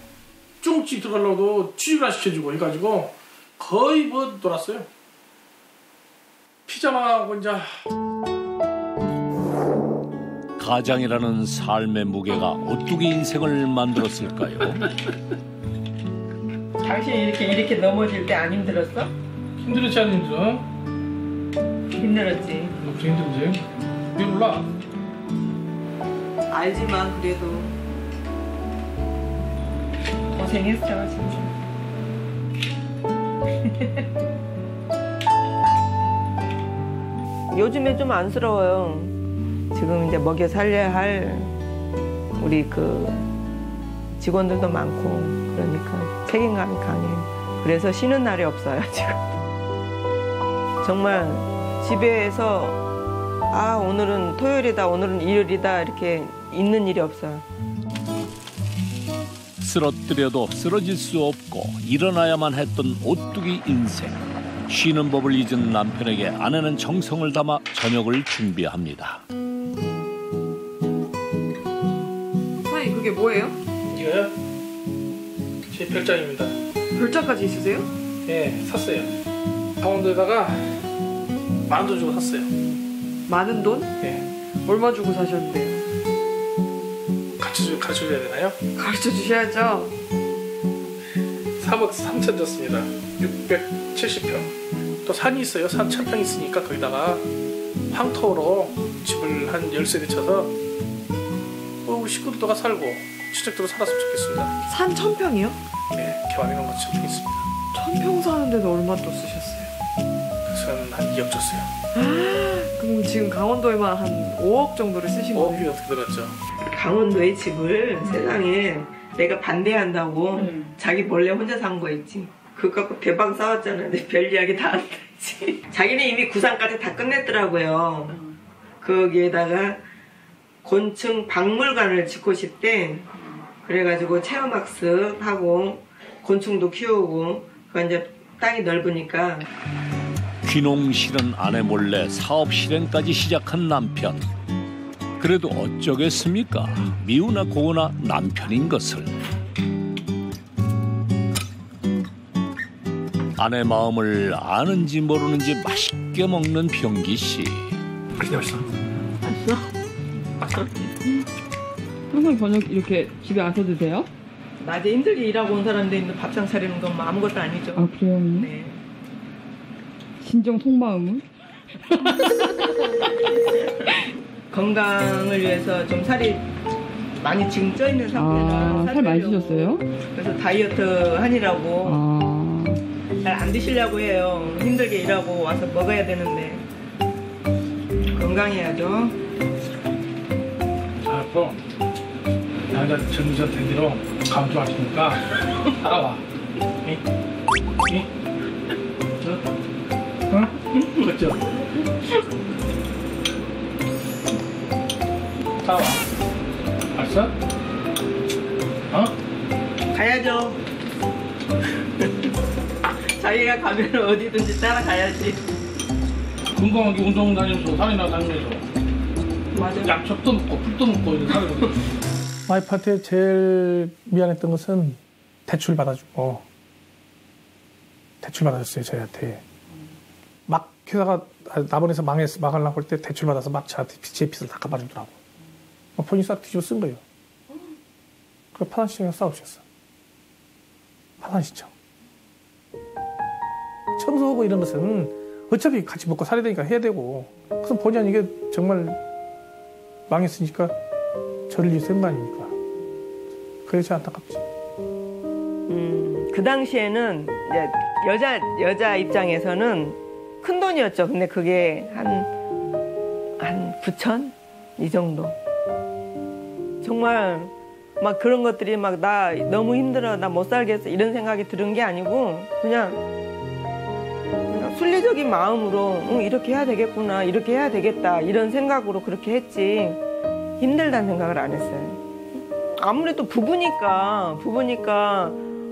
중국집 들어가려고 취직을 시켜주고 해가지고 거의 뭐 놀았어요. 피자만 하고 이제.
가장이라는 삶의 무게가 오뚜기 인생을 만들었을까요?
당신 이렇게 넘어질 때 안 힘들었어?
힘들었지 안 힘들어?
힘들었지.
그렇게 힘들지. 왜 몰라?
알지만 그래도 고생했어 진짜. 요즘에 좀 안쓰러워요. 지금 이제 먹여 살려야 할 우리 그 직원들도 많고 그러니까 책임감이 강해요. 그래서 쉬는 날이 없어요 지금. 정말 집에서 오늘은 토요일이다, 오늘은 일요일이다 이렇게 있는 일이 없어요.
쓰러뜨려도 쓰러질 수 없고 일어나야만 했던 오뚜기 인생. 쉬는 법을 잊은 남편에게 아내는 정성을 담아 저녁을 준비합니다.
그게 뭐예요?
이거요? 제 별장입니다.
별장까지 있으세요?
예, 샀어요. 강원도에다가 10,000원 주고 샀어요.
많은 돈?
예.
얼마 주고 사셨는데요?
가르쳐줘야 되나요?
가르쳐 주셔야죠.
3억 3천 줬습니다. 670평. 또 산이 있어요. 산 1,000평 있으니까 거기다가 황토로 집을 한 10세대 쳐서 우리 식구들도 살고 친척들도 살았으면 좋겠습니다.
산 1,000평이요?
네, 개발해놓은 거 1,000평 있습니다.
1,000평 사는데도 얼마 또 쓰셨어요?
그래서 한 2억 줬어요.
그럼 지금 강원도에만 한 5억 정도를 쓰신 거예요?
5억이 어떻게 들었죠?
강원도의 집을 세상에 내가 반대한다고 자기 몰래 혼자 산 거 있지. 그거 갖고 대박 싸웠잖아. 근데 별 이야기 다 안 했지. 자기는 이미 구상까지 다 끝냈더라고요. 거기에다가 곤충 박물관을 짓고 싶대. 그래가지고 체험학습하고 곤충도 키우고 그 이제 땅이 넓으니까.
귀농 싫은 아내 몰래 사업 실행까지 시작한 남편. 그래도 어쩌겠습니까? 미우나 고우나 남편인 것을. 아내 마음을 아는지 모르는지 맛있게 먹는 병기 씨.
맛있어.
항상 저녁 이렇게 집에 와서 드세요?
낮에 힘들게 일하고 온 사람들 있는 밥상 차리는 건 뭐 아무것도 아니죠.
아 그래요?
네.
진정 속마음은?
건강을 위해서 좀 살이 많이 지금 쪄 있는 상태라
살 많이 찌셨어요?
그래서 다이어트 하느라고 잘 안 드시려고 해요. 힘들게 일하고 와서 먹어야 되는데 건강해야죠.
알았어. 남자 전전 텐디로 감기 왔으니까 따라와. 응? 응? 그렇죠? 따라와. 알았어? 어?
가야죠. 자기가 가면 어디든지 따라가야지.
건강하게 운동 다니면서 살이나 다니면서
맞아.
약초도 먹고 풀도 먹고 이런 살거든. 와이프한테 제일 미안했던 것은 대출 받아주고 대출 받아줬어요 저희한테. 막 회사가 남원에서 망하려고 할 때 대출 받아서 막 저한테 제 빚을 다 갚아주더라고. 본인이 싹 뒤집어 쓴 거예요. 그 파산 신청에서 싸우셨어. 파산 신청. 청소하고 이런 것은 어차피 같이 먹고 살아야 되니까 해야 되고, 그래서 본의 아니게 정말 망했으니까 저를 위해서 한 거 아닙니까? 그래서 안타깝지.
그 당시에는 이제 여자 입장에서는 큰 돈이었죠. 근데 그게 한 9천? 이 정도. 정말 막 그런 것들이 막 나 너무 힘들어, 나 못 살겠어 이런 생각이 드는 게 아니고 그냥 순리적인 마음으로 이렇게 해야 되겠구나, 이렇게 해야 되겠다 이런 생각으로 그렇게 했지 힘들다는 생각을 안 했어요. 아무래도 부부니까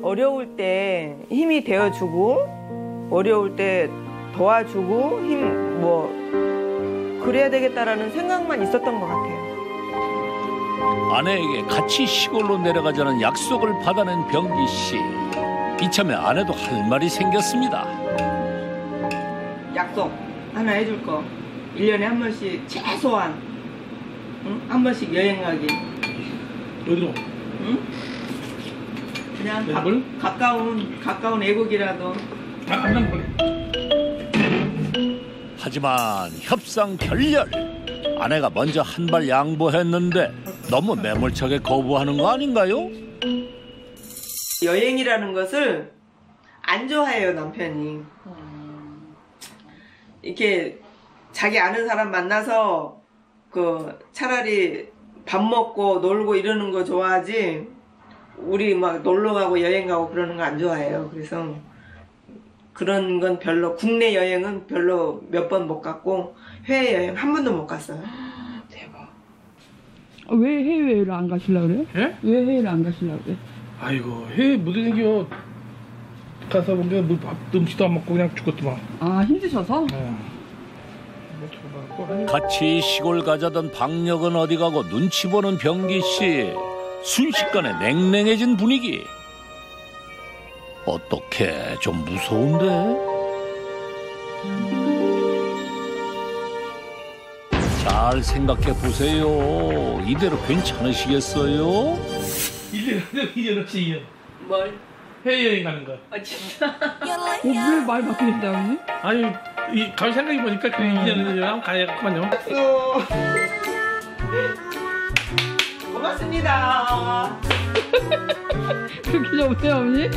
어려울 때 힘이 되어주고 어려울 때 도와주고 그래야 되겠다라는 생각만 있었던 것 같아요.
아내에게 같이 시골로 내려가자는 약속을 받아낸 병기 씨. 이참에 아내도 할 말이 생겼습니다.
약속 하나 해줄 거. 1년에 한 번씩 최소한 한 번씩 여행 가기.
어디로?
응? 그냥 가까운 애국이라도.
하지만 협상 결렬. 아내가 먼저 한 발 양보했는데 너무 매몰차게 거부하는 거 아닌가요?
여행이라는 것을 안 좋아해요, 남편이. 이렇게 자기 아는 사람 만나서 차라리 밥 먹고 놀고 이러는 거 좋아하지, 우리 막 놀러 가고 여행 가고 그러는 거 안 좋아해요. 그래서 그런 건 별로, 국내 여행은 별로 몇 번 못 갔고 해외여행 한 번도 못 갔어요.
대박. 왜 해외를 안 가시려고 그래요?
예?
왜 해외를 안 가시려고 그래요?
아이고, 해외 무대 생겨. 가서 근데 음식도 안 먹고 그냥 죽었더만.
아, 힘드셔서?
같이 시골 가자던 박력은 어디 가고 눈치 보는 병기 씨. 순식간에 냉랭해진 분위기. 어떻게 좀 무서운데? 잘 생각해 보세요. 이대로 괜찮으시겠어요?
1년 없이 2년.
뭘?
해외여행 가는 거.
아 진짜?
왜 말 바뀌셨어요, 아버님?
아니, 가만히 생각해 보니까 그래 2년은 한번 가야겠구만요.
고맙습니다.
그렇게 좋으세요, 아버님?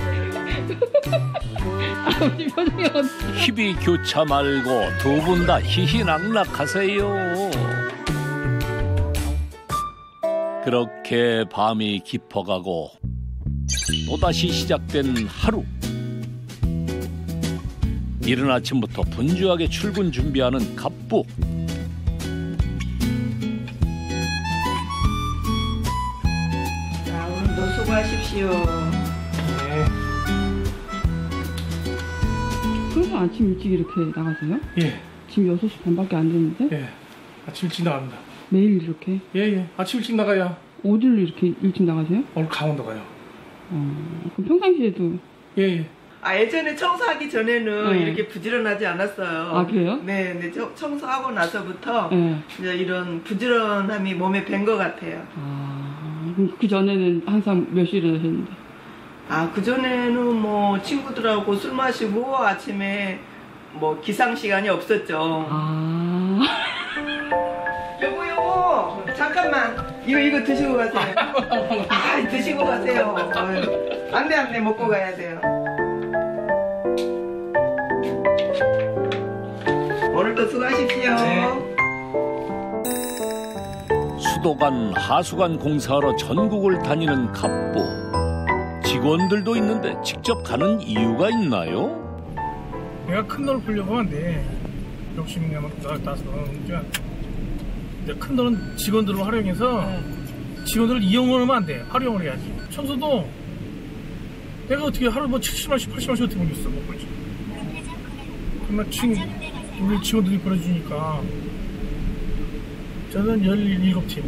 아버님 표정이 어떠세요?
희비 교차 말고 두 분 다 희희낙낙하세요. 그렇게 밤이 깊어가고 또다시 시작된 하루. 이른 아침부터 분주하게 출근 준비하는 갑부.
자, 오늘도 수고하십시오.
네.
항상 아침 일찍 이렇게 나가세요?
예.
지금 6시 반밖에 안 됐는데?
예. 아침 일찍 나갑니다.
매일 이렇게?
예. 아침 일찍 나가야.
어디로 이렇게 일찍 나가세요?
오늘 강원도 가요.
그럼 평상시에도?
예.
아, 예전에 청소하기 전에는
네.
이렇게 부지런하지 않았어요.
아, 그래요?
네, 근데 청소하고 나서부터
네.
이제 이런 부지런함이 몸에 밴 것 같아요.
그럼 그 전에는 항상 몇 시에 일어나셨는데?
아, 그전에는 뭐 친구들하고 술 마시고 아침에 뭐 기상 시간이 없었죠. 여보, 잠깐만. 이거 드시고 가세요. 아, 드시고 가세요. 안 돼, 먹고 가야 돼요. 오늘도 수고하십시오.
네.
수도관, 하수관 공사하러 전국을 다니는 갑부. 직원들도 있는데 직접 가는 이유가 있나요?
내가 큰 돈을 벌려고 하는데 욕심이 나서 그러니까 큰 돈은 직원들을 활용해서 직원들을 이용하면 안 돼. 활용을 해야지. 청소도 내가 어떻게 하루 뭐 70만씩 80만씩 어떻게 벌겠어. 못 벌지. 그러나 우리 직원들이 벌어주니까 저는 17팀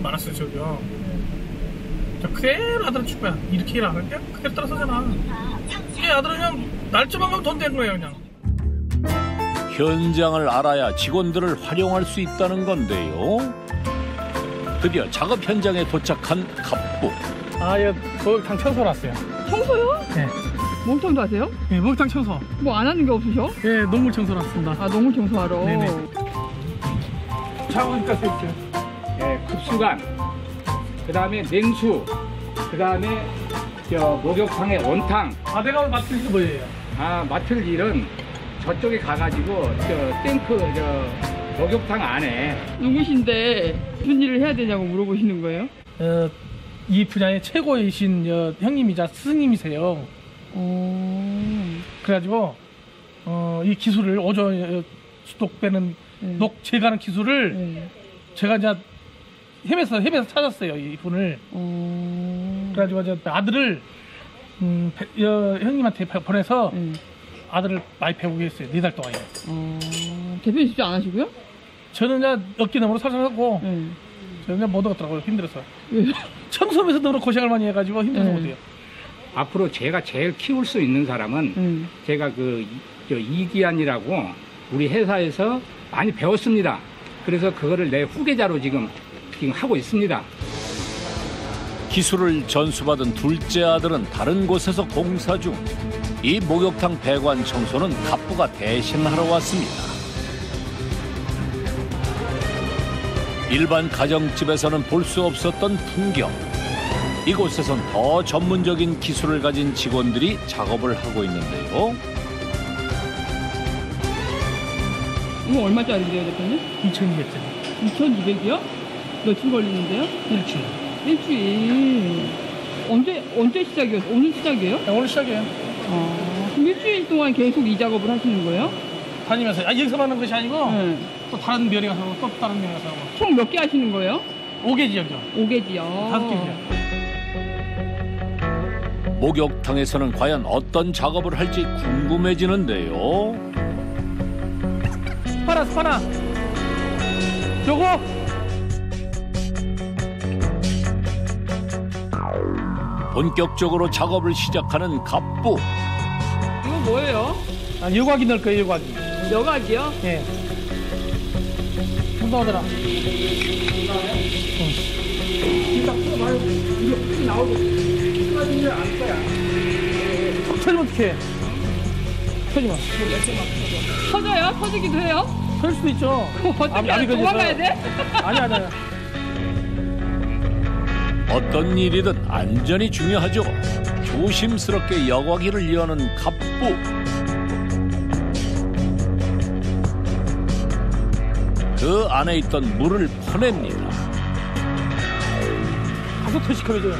많았어요. 저기요. 그대로 아들은 줄 거야. 이렇게 일 안 할 때 그대로 따라서 하잖아. 이 아들은 그냥 날짜만 가면 돈 되는 거야 그냥.
현장을 알아야 직원들을 활용할 수 있다는 건데요. 드디어 작업 현장에 도착한 갑부.
목욕탕 청소를 왔어요.
청소요?
네.
목욕탕도 하세요?
네, 목욕탕 청소.
뭐 안 하는 게 없으셔?
네, 농물 청소를 왔습니다.
아, 농물 청소하러?
네네. 작업니까 세울게요.
네, 급수관, 그 다음에 냉수, 그 다음에 목욕탕의 온탕.
내가 오늘 맡을 일이 뭐예요?
맡을 일은 저쪽에 가가지고 탱크 목욕탕 안에.
누구신데 무슨 일을 해야 되냐고 물어보시는 거예요?
이 분야의 최고이신 형님이자 스승님이세요. 그래가지고 이 기술을 오존 수독 빼는 녹 제거하는 기술을 제가 이제 헤매서 찾았어요. 이 분을. 그래가지고 이제 아들을 형님한테 보내서 아들을 많이 배우게 했어요. 4달 동안에.
대표님 직접 안 하시고요?
저는 그냥 어깨너머로 살살 하고 저는 그냥 못 하겠더라고요. 힘들어서. 청소하면서 너무 고생을 많이 해가지고 힘들어서 못해요.
앞으로 제가 제일 키울 수 있는 사람은 제가 이기환이라고 우리 회사에서 많이 배웠습니다. 그래서 그거를 내 후계자로 지금 하고 있습니다.
기술을 전수받은 둘째 아들은 다른 곳에서 공사 중. 이 목욕탕 배관 청소는 갑부가 대신하러 왔습니다. 일반 가정집에서는 볼 수 없었던 풍경. 이곳에선 더 전문적인 기술을 가진 직원들이 작업을 하고 있는데요.
이거 얼마짜리인데요, 대표님?
2,200짜리.
2,200이요? 며칠 걸리는데요? 일주일. 언제 시작이었어요? 오늘 시작이에요?
네, 오늘 시작이에요.
그럼 일주일 동안 계속 이 작업을 하시는 거예요?
다니면서. 여기서만 하는 것이 아니고 또 다른 면에 가서 하고 또 다른 면에 가서 하고.
총 몇 개 하시는 거예요?
5개 지역이요.
5개지요.
5개 지역.
목욕탕에서는 과연 어떤 작업을 할지 궁금해지는데요.
스파나. 요거.
본격적으로 작업을 시작하는 갑부.
이거 뭐예요?
여과기 넣을 거예요, 여과기.
여과기요?
예. 나오더라. 일단 풀어봐요. 이거 풀이 나오고 풀어지면 안 거야. 터지면 어떡해? 터지면.
터져요? 터지기도 해요?
터질 수도 있죠.
어떻게 도망가야 돼?
아니.
어떤 일이든 안전이 중요하죠. 조심스럽게 여과기를 여는 갑부. 그 안에 있던 물을 퍼냅니다.
가서 더 시커매져요.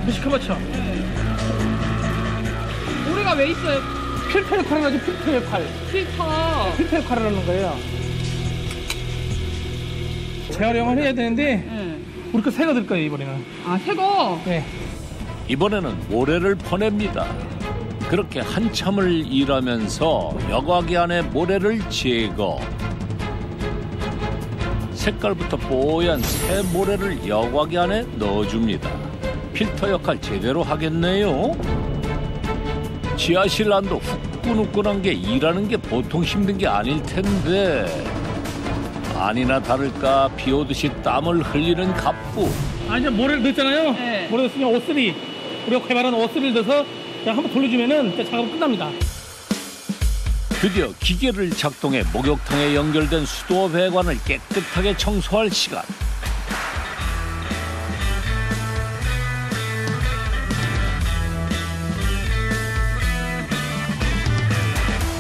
더 시커멓죠?
모래가 왜 있어요?
필터 역할을 하죠, 필터 역할. 필터 역할을 하는 거예요. 재활용을 해야 되는데, 우리 거 새거 들 거예요, 이번에는.
아, 새거?
네.
이번에는 모래를 퍼냅니다. 그렇게 한참을 일하면서 여과기 안에 모래를 제거. 색깔부터 뽀얀 새 모래를 여과기 안에 넣어줍니다. 필터 역할 제대로 하겠네요. 지하실 안도 후끈후끈한 게 일하는 게 보통 힘든 게 아닐 텐데. 아니나 다를까 비 오듯이 땀을 흘리는 갑부.
이제 모래를 넣었잖아요.
네.
모래 넣었으면 옷쓰리. 우리가 개발한 옷쓰리를 넣어서 그냥 한번 돌려주면은 작업 끝납니다.
드디어 기계를 작동해 목욕탕에 연결된 수도 배관을 깨끗하게 청소할 시간.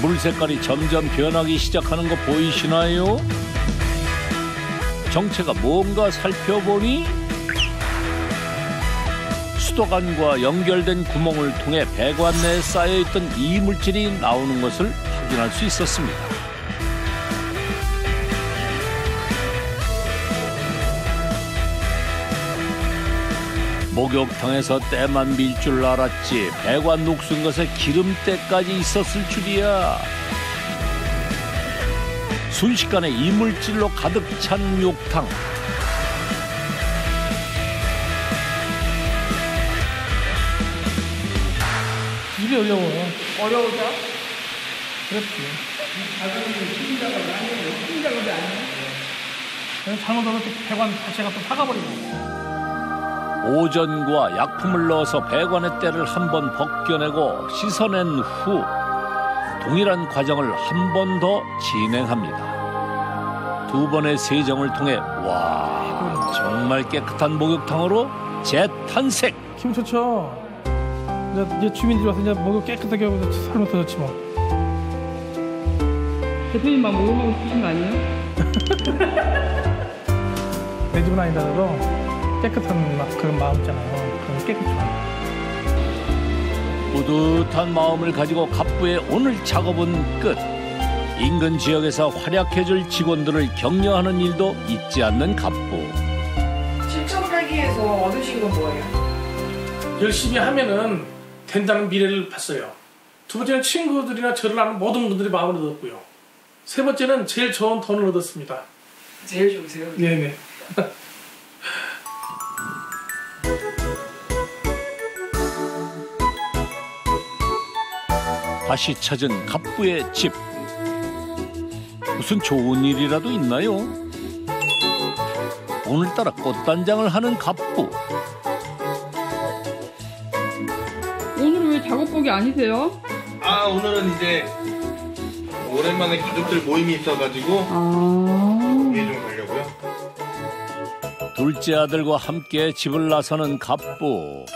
물 색깔이 점점 변하기 시작하는 거 보이시나요? 정체가 뭔가 살펴보니 수도관과 연결된 구멍을 통해 배관 내에 쌓여있던 이물질이 나오는 것을 확인할 수 있었습니다. 목욕탕에서 때만 밀 줄 알았지 배관 녹슨 것에 기름때까지 있었을 줄이야. 순식간에 이물질로 가득 찬 욕탕.
이게 어려워요.
어려우죠?
그렇지. 잘못하면 또 배관 자체가 또 사가버리고.
오전과 약품을 넣어서 배관의 때를 한 번 벗겨내고 씻어낸 후 동일한 과정을 한 번 더 진행합니다. 두 번의 세정을 통해 와 정말 깨끗한 목욕탕으로 재탄생.
기분 좋죠. 이제 주민들이 와서 이제 목욕 깨끗하게 하고 살면 더 좋지 뭐.
대표님만 목욕하고 싶으신 거 아니에요?
내 집은 아니더라도 깨끗한 그런 마음 있잖아요. 그런 깨끗한.
뿌듯한 마음을 가지고 갑부의 오늘 작업은 끝. 인근 지역에서 활약해줄 직원들을 격려하는 일도 잊지 않는 갑부.
실천하기 위해서 얻으신 건 뭐예요?
열심히 하면은 된다는 미래를 봤어요. 두 번째는 친구들이나 저를 아는 모든 분들이 마음을 얻었고요. 세 번째는 제일 좋은 돈을 얻었습니다.
제일 좋으세요?
네네.
다시 찾은 갑부의 집. 무슨 좋은 일이라도 있나요? 오늘따라 꽃단장을 하는 갑부.
오늘은 왜 작업복이 아니세요?
오늘은 이제 오랜만에 가족들 모임이 있어가지고 거기에 좀 가려고요.
둘째 아들과 함께 집을 나서는 갑부.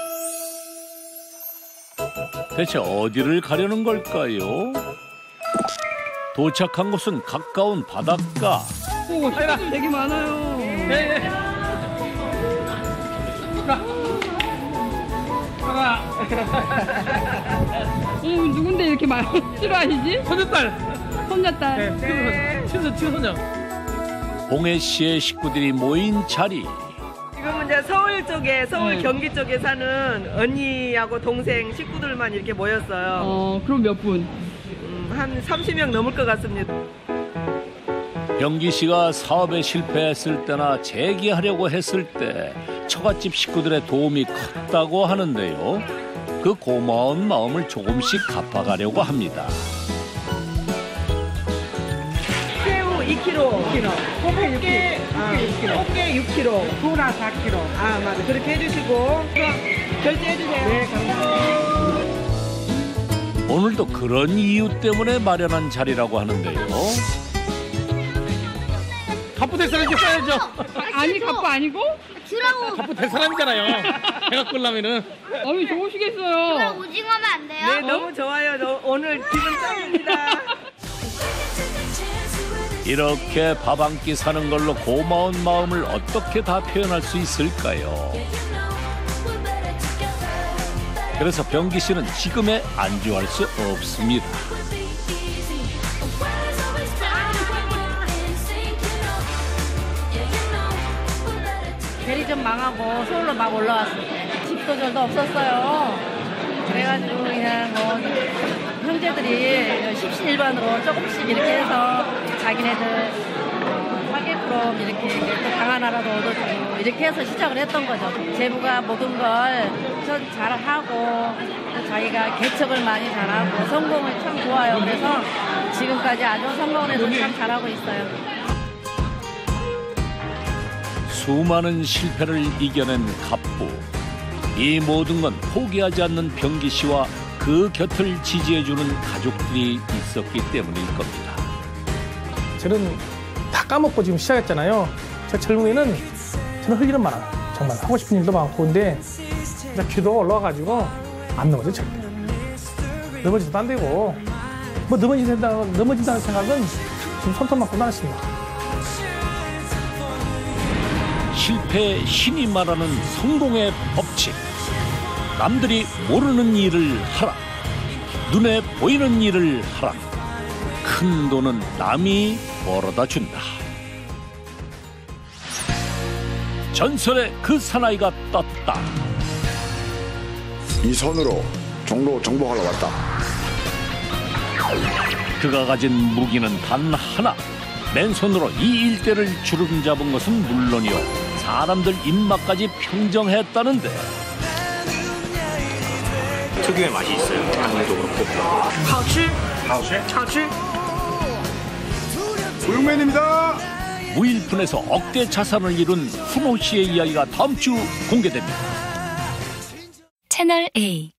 대체 어디를 가려는 걸까요? 도착한 곳은 가까운 바닷가.
오, 식구들 되게 많아요.
네.
누군데 이렇게 많이 싫어하시지?
손녀딸.
손녀딸.
네. 친손녀.
봉혜 씨의 식구들이 모인 자리.
지금은 이제 서울 쪽에, 서울 경기 쪽에 사는 언니하고 동생 식구들만 이렇게 모였어요.
그럼 몇 분?
한 30명 넘을 것 같습니다.
병기 씨가 사업에 실패했을 때나 재기하려고 했을 때 처갓집 식구들의 도움이 컸다고 하는데요. 그 고마운 마음을 조금씩 갚아가려고 합니다.
새우 2kg, 꽃게 6kg, 소라 4kg. 아, 맞아. 그렇게 해주시고 결제해주세요. 네, 감사합니다.
오늘도 그런 이유 때문에 마련한 자리라고 하는데요.
갑부 될 사람 써야죠.
아니 갑부 아니고?
주라고.
갑부 될 사람이잖아요. 배가 끌려면은.
어이 좋으시겠어요.
그럼 오징어면 안 돼요?
네, 너무 좋아요. 오늘 기분 짱입니다.
이렇게 밥 한 끼 사는 걸로 고마운 마음을 어떻게 다 표현할 수 있을까요? 그래서 병기 씨는 지금에 안주할 수 없습니다.
대리점 망하고 서울로 막 올라왔어요. 집도 저도 없었어요. 그래가지고 그냥 뭐 형제들이 십시일반으로 조금씩 이렇게 해서 자기네들 화개프롬 이렇게 또 방 하나라도 얻어주고 이렇게 해서 시작을 했던 거죠. 제부가 모든 걸 잘하고 또 자기가 개척을 많이 잘하고 성공을 참 좋아요. 그래서 지금까지 아주 성공을 해서 참 잘하고 있어요.
수많은 실패를 이겨낸 갑부. 이 모든 건 포기하지 않는 병기 씨와 그 곁을 지지해주는 가족들이 있었기 때문일 겁니다.
저는 다 까먹고 지금 시작했잖아요. 제 젊은이는 저는 할 일은 많아요. 정말 하고 싶은 일도 많고. 근데 기도가 올라와가지고 안 넘어져요. 절대. 넘어지도 안 되고 뭐 넘어진다는 생각은 지금 손톱 맞고 나왔습니다.
실패의 신이 말하는 성공의 법칙. 남들이 모르는 일을 하라. 눈에 보이는 일을 하라. 큰 돈은 남이 벌어다 준다. 전설의 그 사나이가 떴다.
이 손으로 종로 정복하러 왔다.
그가 가진 무기는 단 하나. 맨손으로 이 일대를 주름잡은 것은 물론이요, 사람들 입맛까지 평정했다는데.
특유의 맛이 있어요. 당도 그렇고.
好吃. 好吃.
우육맨입니다.
무일푼에서 억대 자산을 이룬 훈호 씨의 이야기가 다음 주 공개됩니다.
채널 A